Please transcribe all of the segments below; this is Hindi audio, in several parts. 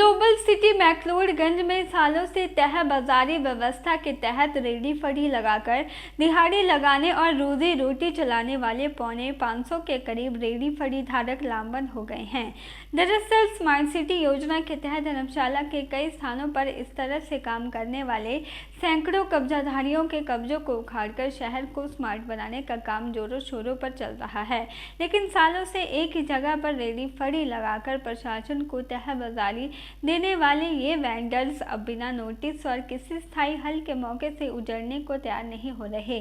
ग्लोबल सिटी मैक्लोडगंज में सालों से तह बाजारी व्यवस्था के तहत रेडी फड़ी लगाकर दिहाड़ी लगाने और रोजी रोटी चलाने वाले पौने 500 के करीब रेडी फड़ी धारक लामबंद हो गए हैं। दरअसल स्मार्ट सिटी योजना के तहत धर्मशाला के कई स्थानों पर इस तरह से काम करने वाले सैकड़ों कब्जाधारियों के कब्जों को उखाड़कर शहर को स्मार्ट बनाने का काम जोरों शोरों पर चल रहा है, लेकिन सालों से एक ही जगह पर रेडी फड़ी लगाकर प्रशासन को तह बाजारी देने वाले ये वेंडर्स अब बिना नोटिस और किसी स्थायी हल के मौके से उजड़ने को तैयार नहीं हो रहे।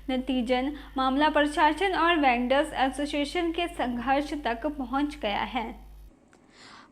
नतीजन मामला प्रशासन और वेंडर्स एसोसिएशन के संघर्ष तक पहुंच गया है।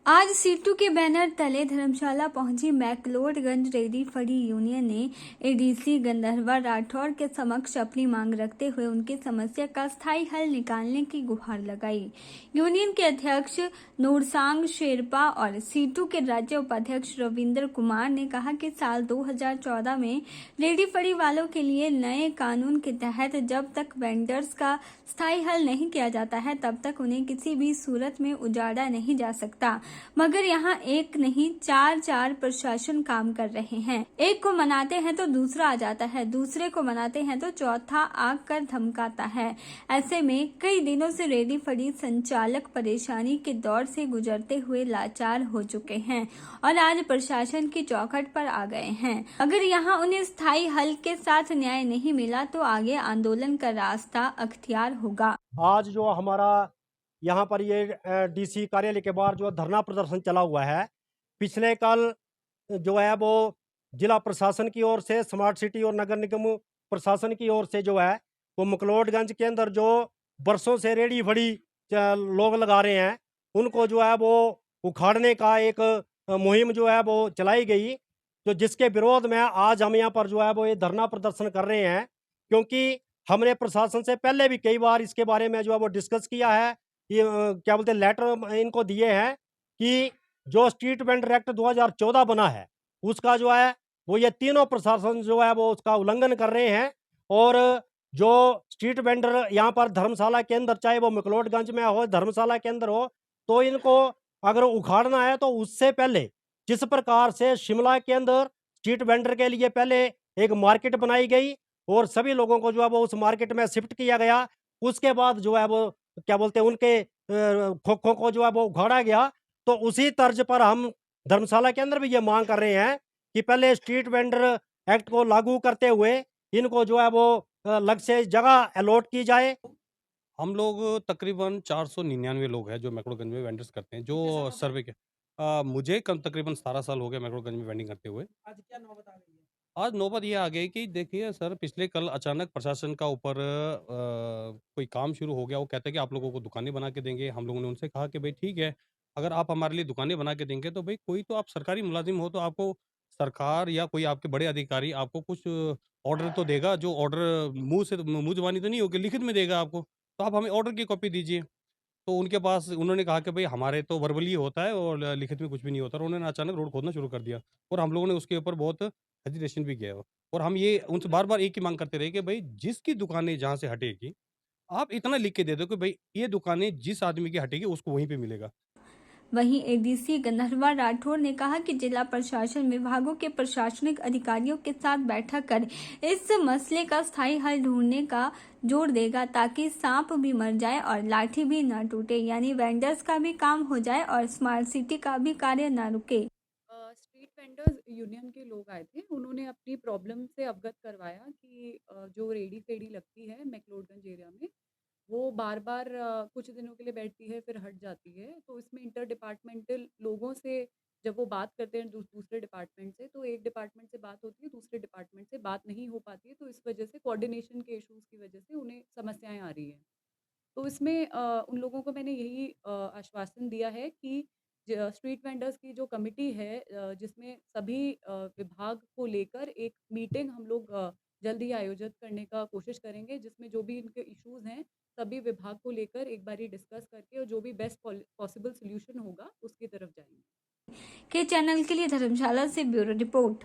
आज सीटू के बैनर तले धर्मशाला पहुंची मैक्लोडगंज रेडी फड़ी यूनियन ने एडीसी गंधर्वा राठौर के समक्ष अपनी मांग रखते हुए उनकी समस्या का स्थायी हल निकालने की गुहार लगाई। यूनियन के अध्यक्ष नूरसांग शेरपा और सीटू के राज्य उपाध्यक्ष रविंद्र कुमार ने कहा कि साल 2014 में रेडी फड़ी वालों के लिए नए कानून के तहत जब तक वेंडर्स का स्थायी हल नहीं किया जाता है तब तक उन्हें किसी भी सूरत में उजाड़ा नहीं जा सकता, मगर यहाँ एक नहीं चार प्रशासन काम कर रहे हैं। एक को मनाते हैं तो दूसरा आ जाता है, दूसरे को मनाते हैं तो चौथा आग कर धमकाता है। ऐसे में कई दिनों से रेडी फड़ी संचालक परेशानी के दौर से गुजरते हुए लाचार हो चुके हैं और आज प्रशासन की चौखट पर आ गए हैं। अगर यहाँ उन्हें स्थायी हल के साथ न्याय नहीं मिला तो आगे आंदोलन का रास्ता अख्तियार होगा। आज जो हमारा यहाँ पर ये डीसी कार्यालय के बाहर जो धरना प्रदर्शन चला हुआ है, पिछले कल जो है वो जिला प्रशासन की ओर से, स्मार्ट सिटी और नगर निगम प्रशासन की ओर से जो है वो मैक्लोडगंज के अंदर जो बरसों से रेडी फड़ी लोग लगा रहे हैं उनको जो है वो उखाड़ने का एक मुहिम जो है वो चलाई गई, तो जिसके विरोध में आज हम यहाँ पर जो है वो ये धरना प्रदर्शन कर रहे हैं। क्योंकि हमने प्रशासन से पहले भी कई बार इसके बारे में जो है वो डिस्कस किया है, ये क्या बोलते हैं लेटर इनको दिए हैं कि जो स्ट्रीट वेंडर एक्ट 2014 बना है उसका जो है वो ये तीनों प्रशासन जो है वो उसका उल्लंघन कर रहे हैं। और जो स्ट्रीट वेंडर यहाँ पर धर्मशाला के अंदर, चाहे वो मैक्लोडगंज में हो, धर्मशाला के अंदर हो, तो इनको अगर उखाड़ना है तो उससे पहले जिस प्रकार से शिमला के अंदर स्ट्रीट वेंडर के लिए पहले एक मार्केट बनाई गई और सभी लोगों को जो है वो उस मार्केट में शिफ्ट किया गया, उसके बाद जो है वो क्या बोलते हैं उनके खोखों को जो है वो उखाड़ा गया, तो उसी तर्ज पर हम धर्मशाला के अंदर भी ये मांग कर रहे हैं कि पहले स्ट्रीट वेंडर एक्ट को लागू करते हुए इनको जो है वो अलग से जगह अलॉट की जाए। हम लोग तकरीबन 499 लोग हैं जो मैक्लोडगंज में वेंडर्स करते हैं, जो सर्वे के मुझे कम तकरीबन 17 साल हो गए मैक्लोडगंज में वेंडिंग करते हुए। आज क्या नौबत आ गई है? आज नौबत ये आ गई कि देखिए सर, पिछले कल अचानक प्रशासन का ऊपर कोई काम शुरू हो गया। वो कहते हैं कि आप लोगों को दुकानें बना के देंगे। हम लोगों ने उनसे कहा कि भाई ठीक है, अगर आप हमारे लिए दुकानें बना के देंगे तो भाई कोई तो आप सरकारी मुलाजिम हो, तो आपको सरकार या कोई आपके बड़े अधिकारी आपको कुछ ऑर्डर तो देगा, जो ऑर्डर मुँह ज़बानी तो नहीं होगी, लिखित में देगा आपको। तो आप हमें ऑर्डर की कॉपी दीजिए। तो उनके पास उन्होंने कहा कि भाई हमारे तो वर्बली होता है और लिखित में कुछ भी नहीं होता, और उन्होंने अचानक रोड खोदना शुरू कर दिया और हम लोगों ने उसके ऊपर बहुत हेजिटेशन भी किया। और हम ये उनसे बार-बार एक ही माँग करते रहे कि भाई जिसकी दुकानें जहाँ से हटेगी, आप इतना लिख के दे दो कि भाई ये दुकानें जिस आदमी की हटेगी उसको वहीं पे मिलेगा। वहीं एडीसी गंधर्वा राठौर ने कहा कि जिला प्रशासन विभागों के प्रशासनिक अधिकारियों के साथ बैठक कर इस मसले का स्थायी हल ढूंढने का जोर देगा ताकि सांप भी मर जाए और लाठी भी न टूटे, यानी वेंडर्स का भी काम हो जाए और स्मार्ट सिटी का भी कार्य न रुके। स्ट्रीट वेंडर्स यूनियन के लोग आए थे, उन्होंने अपनी प्रॉब्लम से अवगत करवाया कि जो रेडी फेडी लगती है मैक्लोडगंज एरिया में, वो बार-बार कुछ दिनों के लिए बैठती है फिर हट जाती है। तो इसमें इंटर डिपार्टमेंटल लोगों से जब वो बात करते हैं दूसरे डिपार्टमेंट से, तो एक डिपार्टमेंट से बात होती है, दूसरे डिपार्टमेंट से बात नहीं हो पाती है, तो इस वजह से कोऑर्डिनेशन के इश्यूज़ की वजह से उन्हें समस्याएँ आ रही हैं। तो इसमें उन लोगों को मैंने यही आश्वासन दिया है कि स्ट्रीट वेंडर्स की जो कमिटी है, जिसमें सभी विभाग को लेकर एक मीटिंग हम लोग जल्द ही आयोजित करने का कोशिश करेंगे, जिसमें जो भी इनके इश्यूज़ हैं सभी विभाग को लेकर एक बारी डिस्कस करके और जो भी बेस्ट पॉसिबल सोल्यूशन होगा उसकी तरफ जाएंगे। के चैनल के लिए धर्मशाला से ब्यूरो रिपोर्ट।